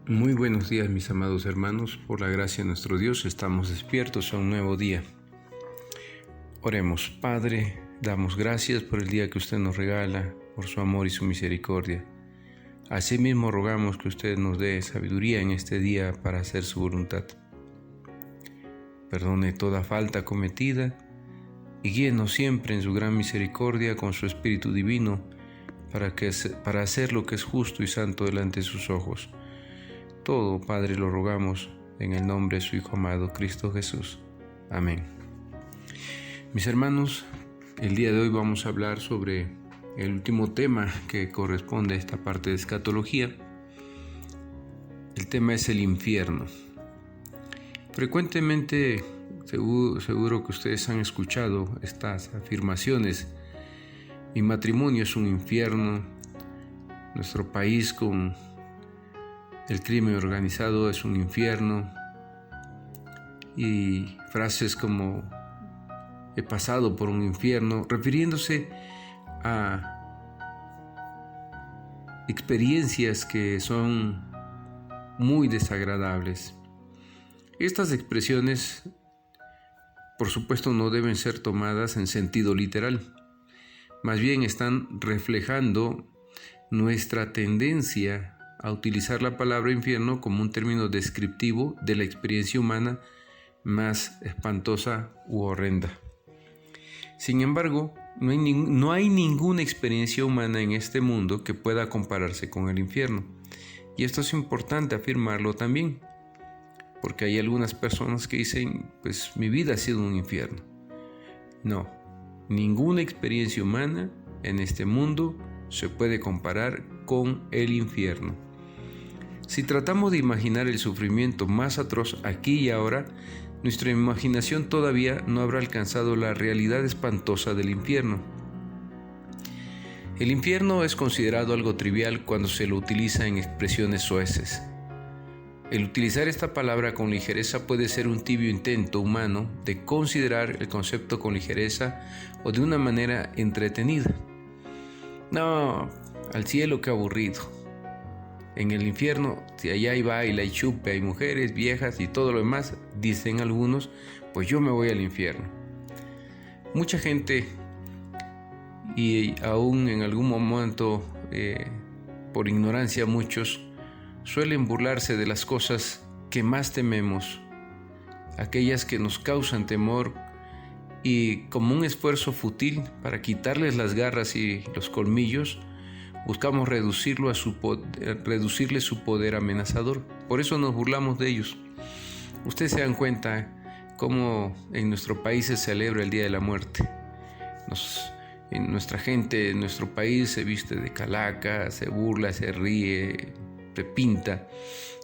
Muy buenos días, mis amados hermanos. Por la gracia de nuestro Dios estamos despiertos a un nuevo día. Oremos. Padre, damos gracias por el día que usted nos regala, por su amor y su misericordia. Asimismo rogamos que usted nos dé sabiduría en este día para hacer su voluntad. Perdone toda falta cometida y guíenos siempre en su gran misericordia con su Espíritu Divino para hacer lo que es justo y santo delante de sus ojos. Todo, Padre, lo rogamos en el nombre de su Hijo amado, Cristo Jesús. Amén. Mis hermanos, el día de hoy vamos a hablar sobre el último tema que corresponde a esta parte de escatología. El tema es el infierno. Frecuentemente, seguro que ustedes han escuchado estas afirmaciones. Mi matrimonio es un infierno. Nuestro país con el crimen organizado es un infierno, y frases como he pasado por un infierno, refiriéndose a experiencias que son muy desagradables. Estas expresiones, por supuesto, no deben ser tomadas en sentido literal, más bien están reflejando nuestra tendencia a utilizar la palabra infierno como un término descriptivo de la experiencia humana más espantosa u horrenda. Sin embargo, no hay ninguna experiencia humana en este mundo que pueda compararse con el infierno. Y esto es importante afirmarlo también, porque hay algunas personas que dicen, pues mi vida ha sido un infierno. No, ninguna experiencia humana en este mundo se puede comparar con el infierno. Si tratamos de imaginar el sufrimiento más atroz aquí y ahora, nuestra imaginación todavía no habrá alcanzado la realidad espantosa del infierno. El infierno es considerado algo trivial cuando se lo utiliza en expresiones soeces. El utilizar esta palabra con ligereza puede ser un tibio intento humano de considerar el concepto con ligereza o de una manera entretenida. No, al cielo, qué aburrido. En el infierno, si allá hay baile, hay chupe, hay mujeres, viejas y todo lo demás, dicen algunos, pues yo me voy al infierno. Mucha gente, y aún en algún momento, por ignorancia muchos, suelen burlarse de las cosas que más tememos, aquellas que nos causan temor, y como un esfuerzo fútil para quitarles las garras y los colmillos, buscamos reducirle su poder amenazador. Por eso nos burlamos de ellos. Ustedes se dan cuenta cómo en nuestro país se celebra el Día de la Muerte. Nuestra gente en nuestro país se viste de calaca, se burla, se ríe, se pinta,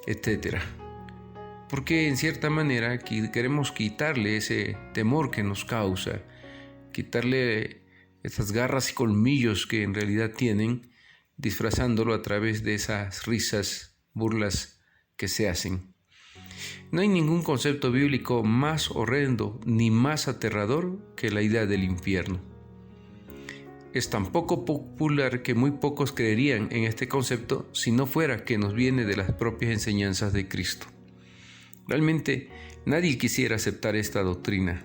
etc. Porque en cierta manera queremos quitarle ese temor que nos causa, quitarle esas garras y colmillos que en realidad tienen, disfrazándolo a través de esas risas, burlas que se hacen. No hay ningún concepto bíblico más horrendo ni más aterrador que la idea del infierno. Es tan poco popular que muy pocos creerían en este concepto si no fuera que nos viene de las propias enseñanzas de Cristo. Realmente nadie quisiera aceptar esta doctrina,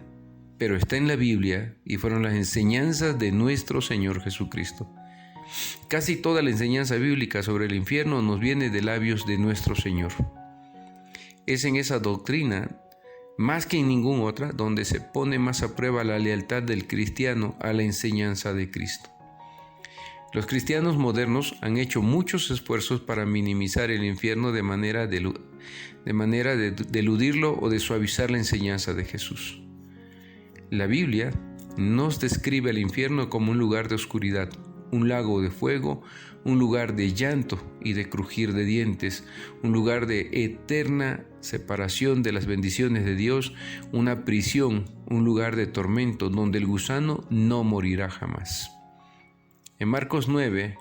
pero está en la Biblia y fueron las enseñanzas de nuestro Señor Jesucristo. Casi toda la enseñanza bíblica sobre el infierno nos viene de labios de nuestro Señor. Es en esa doctrina, más que en ninguna otra, donde se pone más a prueba la lealtad del cristiano a la enseñanza de Cristo. Los cristianos modernos han hecho muchos esfuerzos para minimizar el infierno de manera de eludirlo o de suavizar la enseñanza de Jesús. La Biblia nos describe el infierno como un lugar de oscuridad, un lago de fuego, un lugar de llanto y de crujir de dientes, un lugar de eterna separación de las bendiciones de Dios, una prisión, un lugar de tormento donde el gusano no morirá jamás. En Marcos 9,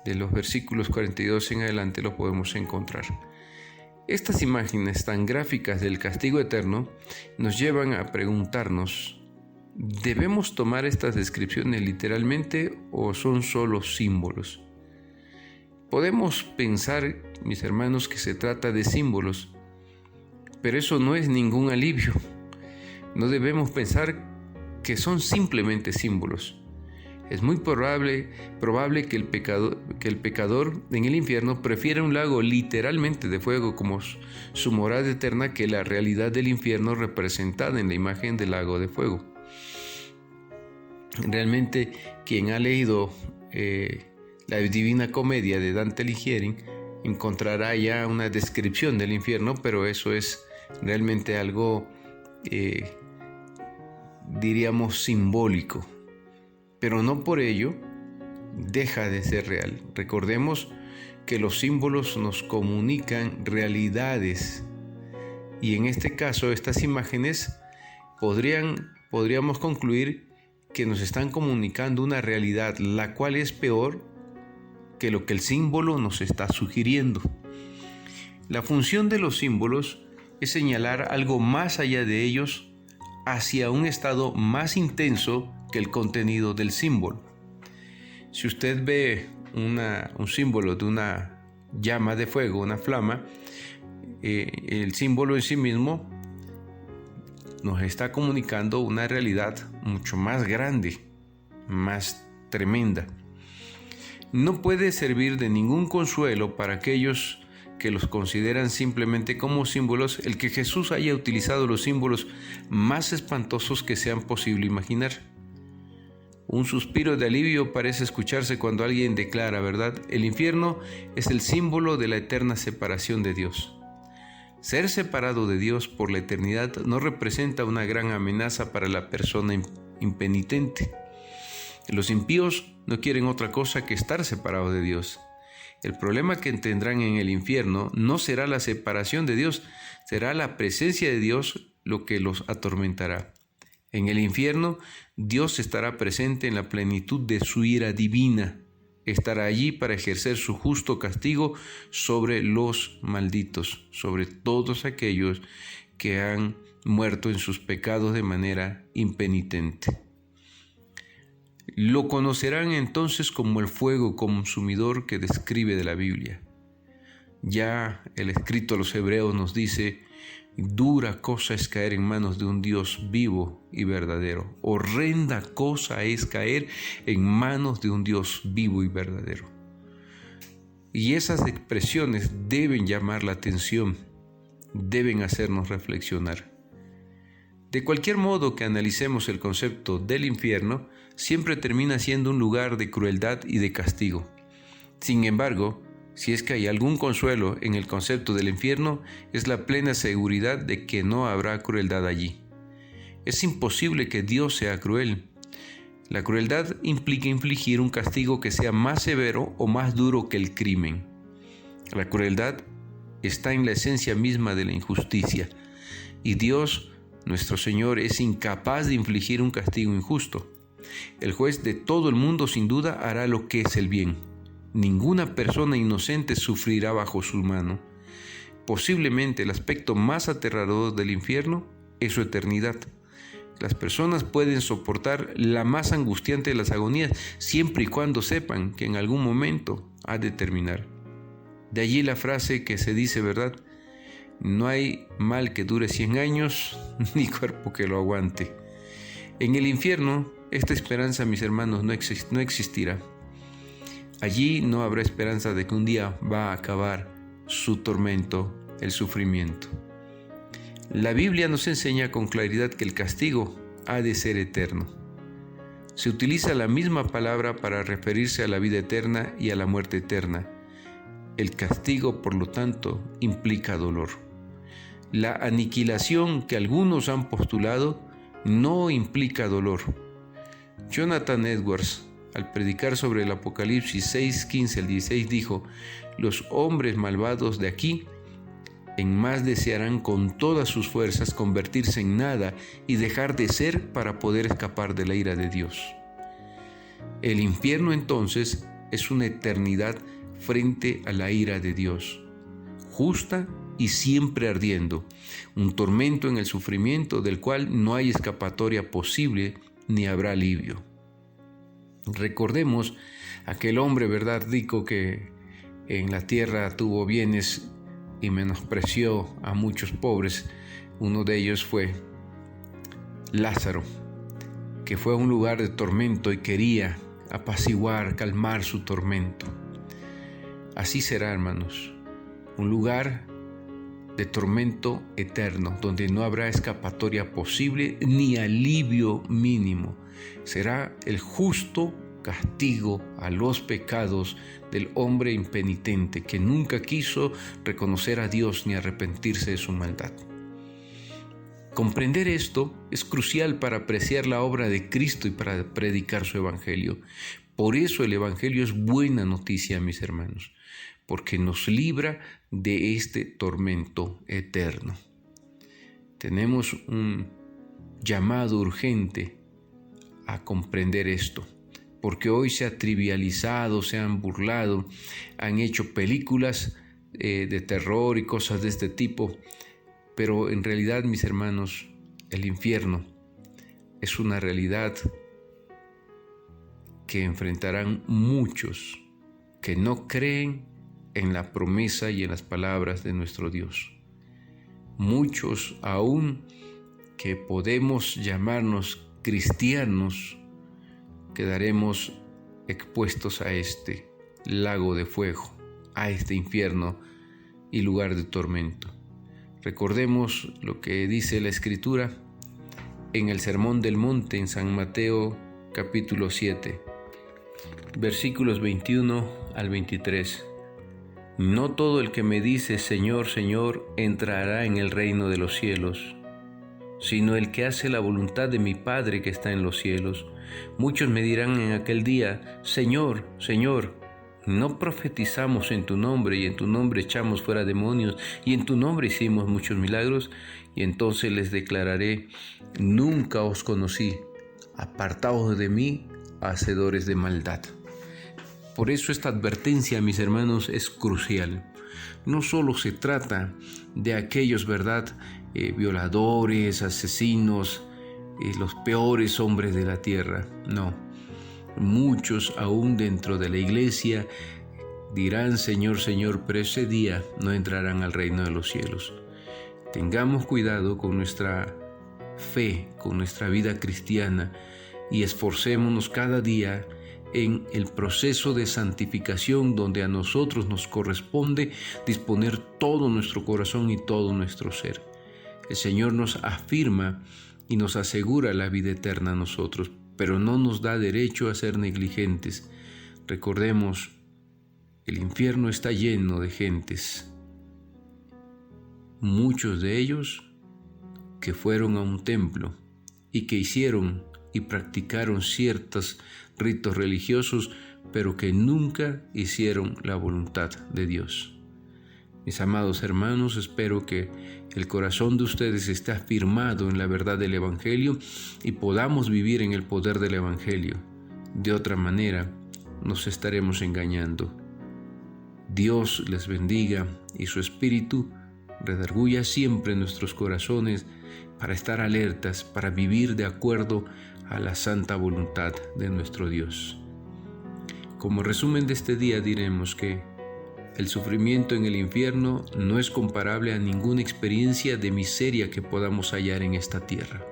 de los versículos 42 en adelante, lo podemos encontrar. Estas imágenes tan gráficas del castigo eterno nos llevan a preguntarnos: ¿debemos tomar estas descripciones literalmente o son solo símbolos? Podemos pensar, mis hermanos, que se trata de símbolos, pero eso no es ningún alivio. No debemos pensar que son simplemente símbolos. Es muy probable que el pecador en el infierno prefiera un lago literalmente de fuego como su morada eterna que la realidad del infierno representada en la imagen del lago de fuego. Realmente, quien ha leído la Divina Comedia de Dante Alighieri encontrará ya una descripción del infierno, pero eso es realmente algo, diríamos, simbólico. Pero no por ello deja de ser real. Recordemos que los símbolos nos comunican realidades y en este caso estas imágenes podríamos concluir que nos están comunicando una realidad la cual es peor que lo que el símbolo nos está sugiriendo. La función de los símbolos es señalar algo más allá de ellos hacia un estado más intenso que el contenido del símbolo. Si usted ve un símbolo de una llama de fuego, una flama, el símbolo en sí mismo nos está comunicando una realidad mucho más grande, más tremenda. No puede servir de ningún consuelo para aquellos que los consideran simplemente como símbolos el que Jesús haya utilizado los símbolos más espantosos que sea posible imaginar. Un suspiro de alivio parece escucharse cuando alguien declara, ¿verdad? El infierno es el símbolo de la eterna separación de Dios. Ser separado de Dios por la eternidad no representa una gran amenaza para la persona impenitente. Los impíos no quieren otra cosa que estar separados de Dios. El problema que tendrán en el infierno no será la separación de Dios, será la presencia de Dios lo que los atormentará. En el infierno, Dios estará presente en la plenitud de su ira divina. Estará allí para ejercer su justo castigo sobre los malditos, sobre todos aquellos que han muerto en sus pecados de manera impenitente. Lo conocerán entonces como el fuego consumidor que describe de la Biblia. Ya el escrito a los hebreos nos dice: dura cosa es caer en manos de un Dios vivo y verdadero. Horrenda cosa es caer en manos de un Dios vivo y verdadero. Y esas expresiones deben llamar la atención, deben hacernos reflexionar. De cualquier modo que analicemos el concepto del infierno, siempre termina siendo un lugar de crueldad y de castigo. Sin embargo, si es que hay algún consuelo en el concepto del infierno, es la plena seguridad de que no habrá crueldad allí. Es imposible que Dios sea cruel. La crueldad implica infligir un castigo que sea más severo o más duro que el crimen. La crueldad está en la esencia misma de la injusticia, y Dios, nuestro Señor, es incapaz de infligir un castigo injusto. El juez de todo el mundo sin duda hará lo que es el bien. Ninguna persona inocente sufrirá bajo su mano. Posiblemente el aspecto más aterrador del infierno es su eternidad. Las personas pueden soportar la más angustiante de las agonías siempre y cuando sepan que en algún momento ha de terminar. De allí la frase que se dice, ¿verdad? No hay mal que dure 100 años, ni cuerpo que lo aguante. En el infierno, esta esperanza, mis hermanos, no existirá. Allí no habrá esperanza de que un día va a acabar su tormento, el sufrimiento. La Biblia nos enseña con claridad que el castigo ha de ser eterno. Se utiliza la misma palabra para referirse a la vida eterna y a la muerte eterna. El castigo, por lo tanto, implica dolor. La aniquilación que algunos han postulado no implica dolor. Jonathan Edwards, al predicar sobre el Apocalipsis 6, 15 al 16, dijo: los hombres malvados de aquí en más desearán con todas sus fuerzas convertirse en nada y dejar de ser para poder escapar de la ira de Dios. El infierno entonces es una eternidad frente a la ira de Dios, justa y siempre ardiendo, un tormento en el sufrimiento del cual no hay escapatoria posible ni habrá alivio. Recordemos aquel hombre, ¿verdad?, rico que en la tierra tuvo bienes y menospreció a muchos pobres. Uno de ellos fue Lázaro, que fue a un lugar de tormento y quería apaciguar, calmar su tormento. Así será, hermanos, un lugar de tormento eterno, donde no habrá escapatoria posible ni alivio mínimo. Será el justo castigo a los pecados del hombre impenitente que nunca quiso reconocer a Dios ni arrepentirse de su maldad. Comprender esto es crucial para apreciar la obra de Cristo y para predicar su evangelio. Por eso el evangelio es buena noticia, mis hermanos, porque nos libra de este tormento eterno. Tenemos un llamado urgente a comprender esto, porque hoy se ha trivializado, se han burlado, han hecho películas de terror y cosas de este tipo, pero en realidad, mis hermanos, el infierno es una realidad que enfrentarán muchos que no creen en la promesa y en las palabras de nuestro Dios. Muchos aún que podemos llamarnos cristianos, quedaremos expuestos a este lago de fuego, a este infierno y lugar de tormento. Recordemos lo que dice la Escritura en el Sermón del Monte en San Mateo capítulo 7, versículos 21 al 23. No todo el que me dice Señor, Señor, entrará en el reino de los cielos, sino el que hace la voluntad de mi Padre que está en los cielos. Muchos me dirán en aquel día, Señor, Señor, ¿no profetizamos en tu nombre y en tu nombre echamos fuera demonios y en tu nombre hicimos muchos milagros? Y entonces les declararé, nunca os conocí, apartaos de mí, hacedores de maldad. Por eso esta advertencia, mis hermanos, es crucial. No solo se trata de aquellos, ¿verdad?, violadores, asesinos, los peores hombres de la tierra. No, muchos aún dentro de la iglesia dirán Señor, Señor, pero ese día no entrarán al reino de los cielos. Tengamos cuidado con nuestra fe, con nuestra vida cristiana y esforcémonos cada día en el proceso de santificación donde a nosotros nos corresponde disponer todo nuestro corazón y todo nuestro ser. El Señor nos afirma y nos asegura la vida eterna a nosotros, pero no nos da derecho a ser negligentes. Recordemos, el infierno está lleno de gentes, muchos de ellos que fueron a un templo y que hicieron y practicaron ciertos ritos religiosos, pero que nunca hicieron la voluntad de Dios. Mis amados hermanos, espero que el corazón de ustedes esté afirmado en la verdad del Evangelio y podamos vivir en el poder del Evangelio. De otra manera, nos estaremos engañando. Dios les bendiga y su Espíritu redarguya siempre en nuestros corazones para estar alertas, para vivir de acuerdo a la santa voluntad de nuestro Dios. Como resumen de este día diremos que el sufrimiento en el infierno no es comparable a ninguna experiencia de miseria que podamos hallar en esta tierra.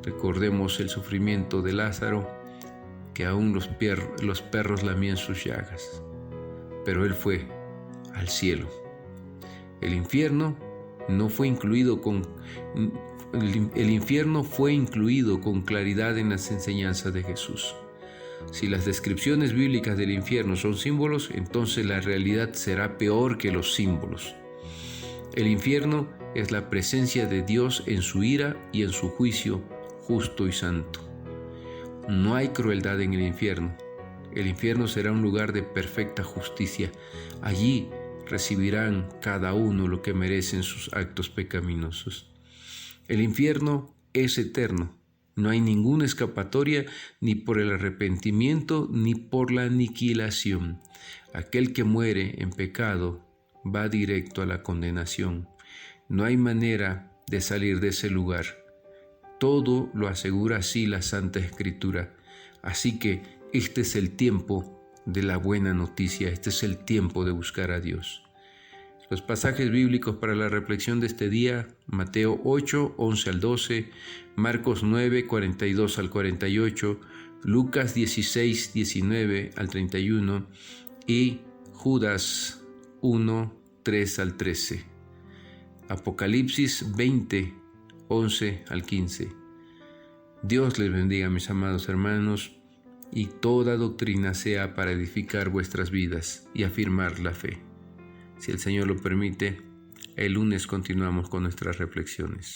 Recordemos el sufrimiento de Lázaro, que aún los perros lamían sus llagas, pero él fue al cielo. El infierno fue incluido con claridad en las enseñanzas de Jesús. Si las descripciones bíblicas del infierno son símbolos, entonces la realidad será peor que los símbolos. El infierno es la presencia de Dios en su ira y en su juicio justo y santo. No hay crueldad en el infierno. El infierno será un lugar de perfecta justicia. Allí recibirán cada uno lo que merecen sus actos pecaminosos. El infierno es eterno. No hay ninguna escapatoria ni por el arrepentimiento ni por la aniquilación. Aquel que muere en pecado va directo a la condenación. No hay manera de salir de ese lugar. Todo lo asegura así la Santa Escritura. Así que este es el tiempo de la buena noticia. Este es el tiempo de buscar a Dios. Los pasajes bíblicos para la reflexión de este día: Mateo 8, 11 al 12, Marcos 9, 42 al 48, Lucas 16, 19 al 31 y Judas 1, 3 al 13. Apocalipsis 20, 11 al 15. Dios les bendiga, mis amados hermanos, y toda doctrina sea para edificar vuestras vidas y afirmar la fe. Si el Señor lo permite, el lunes continuamos con nuestras reflexiones.